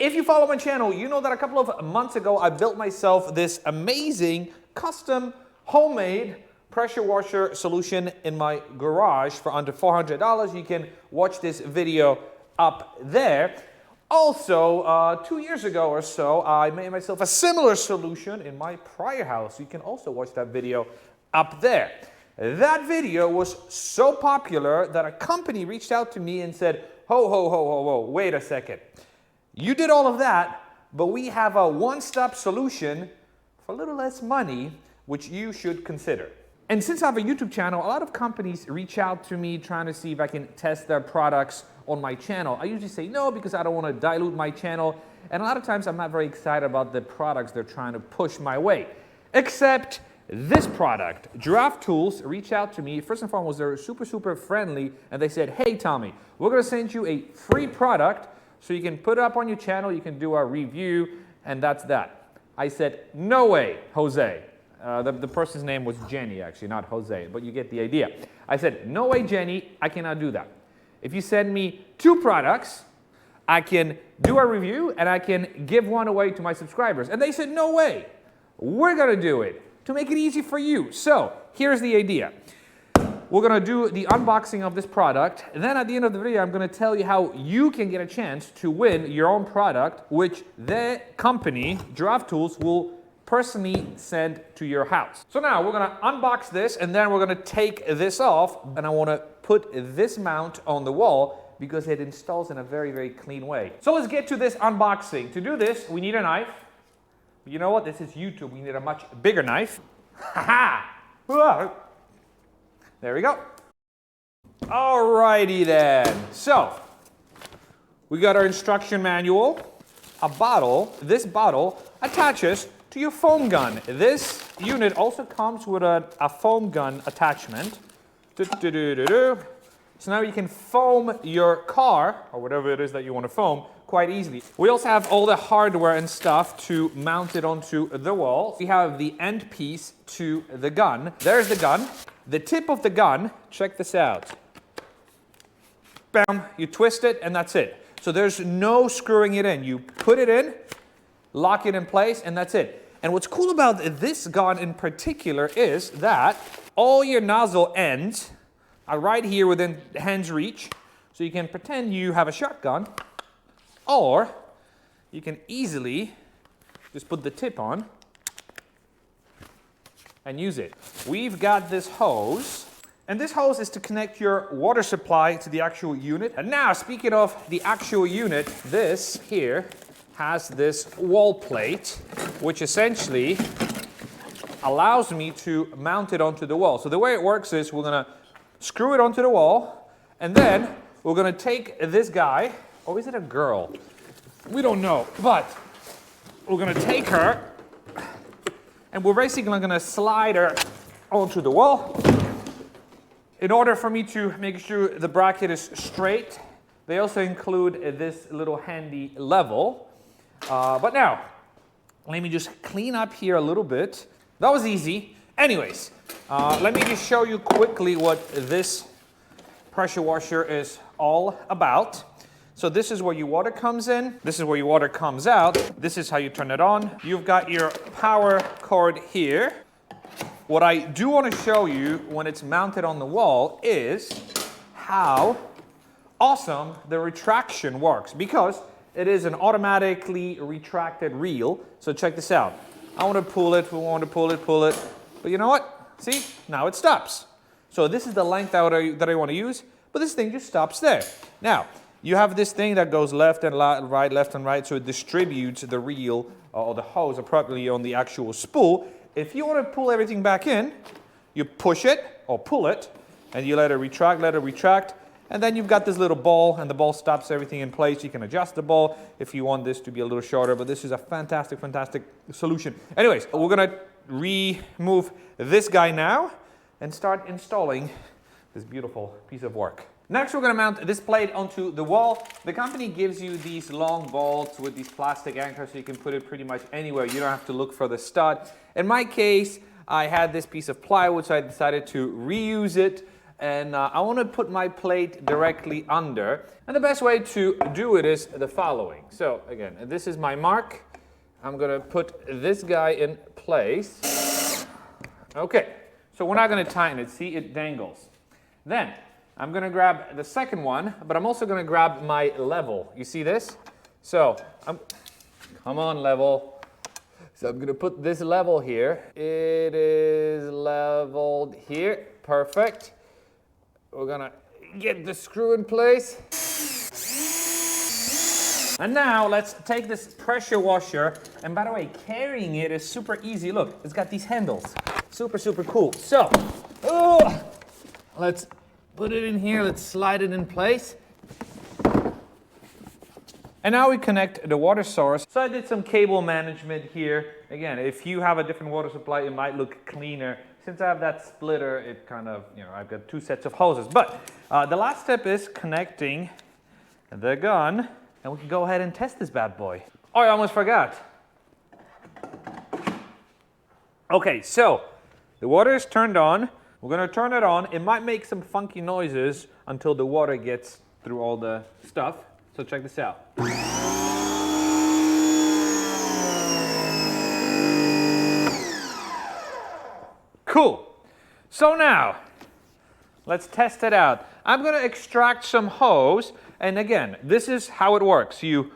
If you follow my channel, you know that a couple of months ago, I built myself this amazing custom homemade pressure washer solution in my garage for under $400. You can watch this video up there. Also, 2 years ago or so, I made myself a similar solution in my prior house. You can also watch that video up there. That video was so popular that a company reached out to me and said, ho, wait a second. You did all of that, but we have a one-stop solution for a little less money, which you should consider. And since I have a YouTube channel, a lot of companies reach out to me trying to see if I can test their products on my channel. I usually say no because I don't want to dilute my channel. And a lot of times I'm not very excited about the products they're trying to push my way. Except this product. Giraffe Tools reached out to me. First and foremost, they're super friendly. And they said, hey Tommy, we're going to send you a free product so you can put it up on your channel. You can do a review. And that's that. I said, no way, Jose. The person's name was Jenny, actually, not Jose, but you get the idea. I said, no way, Jenny, I cannot do that. If you send me 2 products, I can do a review and I can give one away to my subscribers. And they said, no way, we're going to do it to make it easy for you. So here's the idea. We're going to do the unboxing of this product. And then at the end of the video, I'm going to tell you how you can get a chance to win your own product, which the company, Giraffe Tools, will personally send to your house. So now we're going to unbox this and then we're going to take this off, and I want to put this mount on the wall because it installs in a very clean way. So let's get to this unboxing. To do this, we need a knife. You know what? This is YouTube. We need a much bigger knife. There we go. Alrighty then. So we got our instruction manual, a bottle. This bottle attaches to your foam gun. This unit also comes with a foam gun attachment. So now you can foam your car, or whatever it is that you want to foam, quite easily. We also have all the hardware and stuff to mount it onto the wall. We have the end piece to the gun. There's the gun. The tip of the gun, check this out. Bam, you twist it and that's it. So there's no screwing it in. You put it in, lock it in place, and that's it. And what's cool about this gun in particular is that all your nozzle ends are right here within hand's reach. So you can pretend you have a shotgun, or you can easily just put the tip on and use it. We've got this hose, and this hose is to connect your water supply to the actual unit. And now, speaking of the actual unit, this here has this wall plate, which essentially allows me to mount it onto the wall. So the way it works is we're going to screw it onto the wall, and then we're going to take this guy, or is it a girl? We don't know, but we're going to take her, and we're basically going to slide her onto the wall. In order for me to make sure the bracket is straight, they also include this little handy level. But now, let me just clean up here a little bit. That was easy. Anyways, let me just show you quickly what this pressure washer is all about. So this is where your water comes in. This is where your water comes out. This is how you turn it on. You've got your power cord here. What I do want to show you when it's mounted on the wall is how awesome the retraction works, because it is an automatically retracted reel. So check this out. I want to pull it, we want to pull it. But you know what? See? Now it stops. So this is the length that I want to use, but this thing just stops there. Now, you have this thing that goes left and right, left and right, so it distributes the reel or the hose appropriately on the actual spool. If you want to pull everything back in, you push it or pull it, and you let it retract, and then you've got this little ball, and the ball stops everything in place. You can adjust the ball if you want this to be a little shorter, but this is a fantastic solution. Anyways, we're going to remove this guy now and start installing this beautiful piece of work. Next, we're going to mount this plate onto the wall. The company gives you these long bolts with these plastic anchors, so you can put it pretty much anywhere. You don't have to look for the stud. In my case, I had this piece of plywood, so I decided to reuse it. and I want to put my plate directly under. And the best way to do it is the following. So again, this is my mark. I'm going to put this guy in place. Okay, so we're not going to tighten it. See, it dangles. Then I'm going to grab the second one, but I'm also going to grab my level. You see this? So, come on, level. So I'm going to put this level here. It is leveled here. Perfect. We're going to get the screw in place. And now let's take this pressure washer. And by the way, carrying it is super easy. Look, it's got these handles. Super, super cool. So, let's put it in here. Let's slide it in place. And now we connect the water source. So I did some cable management here. Again, if you have a different water supply, it might look cleaner. Since I have that splitter, it kind of, I've got two sets of hoses. But the last step is connecting the gun. And we can go ahead and test this bad boy. Oh, I almost forgot. Okay, so the water is turned on. We're gonna turn it on. It might make some funky noises until the water gets through all the stuff. So check this out. Cool. So now, let's test it out. I'm going to extract some hose. And again, this is how it works. You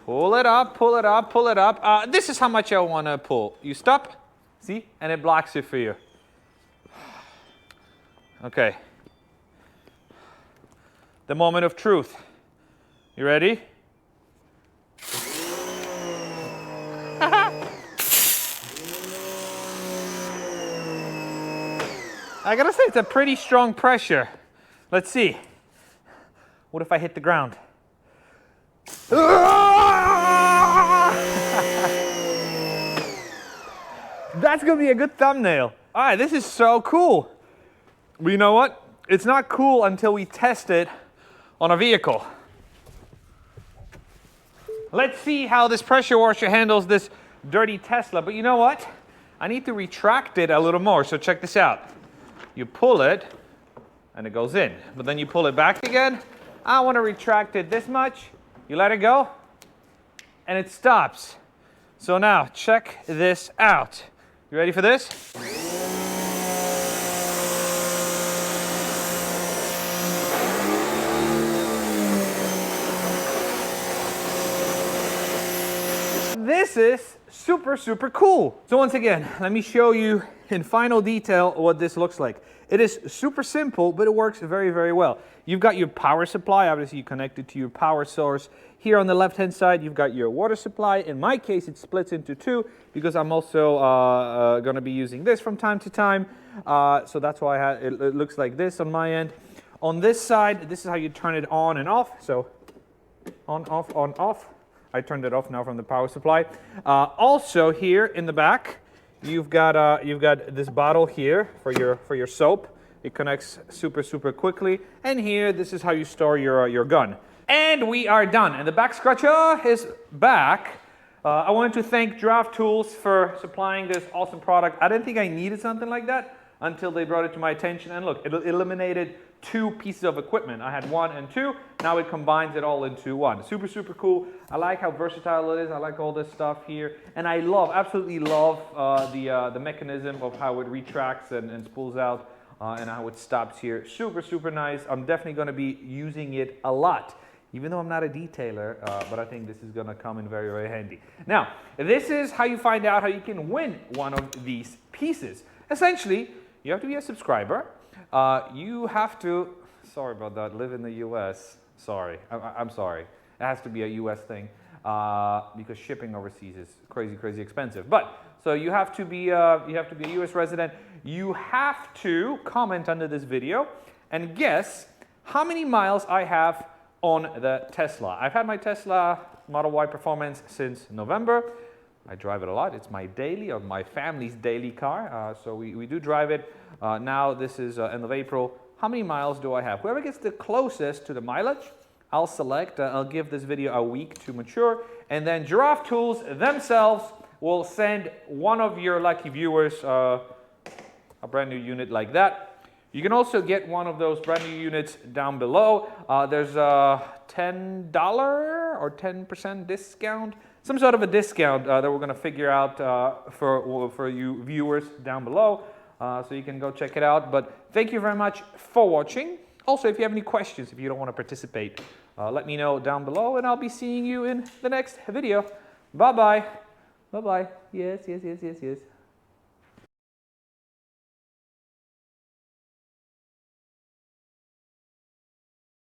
pull it up, pull it up, pull it up. This is how much I want to pull. You stop, see? And it blocks it for you. Okay. The moment of truth. You ready? I gotta say, it's a pretty strong pressure. Let's see. What if I hit the ground? That's gonna be a good thumbnail. All right, this is so cool. But you know what? It's not cool until we test it on a vehicle. Let's see how this pressure washer handles this dirty Tesla. But you know what? I need to retract it a little more. So check this out. You pull it, and it goes in. But then you pull it back again. I want to retract it this much. You let it go, and it stops. So now, check this out. You ready for this? This is super, super cool. So once again, let me show you in final detail what this looks like. It is super simple, but it works very, very well. You've got your power supply, obviously you connect it to your power source. Here on the left-hand side, you've got your water supply. In my case, it splits into two because I'm also gonna be using this from time to time. So that's why it looks like this on my end. On this side, this is how you turn it on and off. So on, off, on, off. I turned it off now from the power supply. Also here in the back, you've got this bottle here for your soap. It connects super, super quickly. And here, this is how you store your gun. And we are done. And the back scratcher is back. I wanted to thank Giraffe Tools for supplying this awesome product. I didn't think I needed something like that until they brought it to my attention. And look, it eliminated two pieces of equipment. I had one and two. Now it combines it all into one. Super, super cool. I like how versatile it is. I like all this stuff here. And I absolutely love the mechanism of how it retracts and spools out and how it stops here. Super, super nice. I'm definitely going to be using it a lot, even though I'm not a detailer, but I think this is going to come in very, very handy. Now, this is how you find out how you can win one of these pieces. Essentially, you have to be a subscriber. You have to, sorry about that, live in the US. Sorry, I'm sorry. It has to be a US thing because shipping overseas is crazy, crazy expensive. But so you have to be a US resident. You have to comment under this video and guess how many miles I have on the Tesla. I've had my Tesla Model Y Performance since November. I drive it a lot. It's my daily or my family's daily car. So we do drive it. Now this is end of April. How many miles do I have? Whoever gets the closest to the mileage, I'll select. I'll give this video a week to mature. And then Giraffe Tools themselves will send one of your lucky viewers a brand new unit like that You can also get one of those brand new units down below. There's a $10 or 10% discount, some sort of a discount that we're going to figure out for you viewers down below. So you can go check it out. But thank you very much for watching. Also, if you have any questions, if you don't want to participate, let me know down below, and I'll be seeing you in the next video. Bye-bye. Bye-bye. Yes, yes, yes, yes, yes.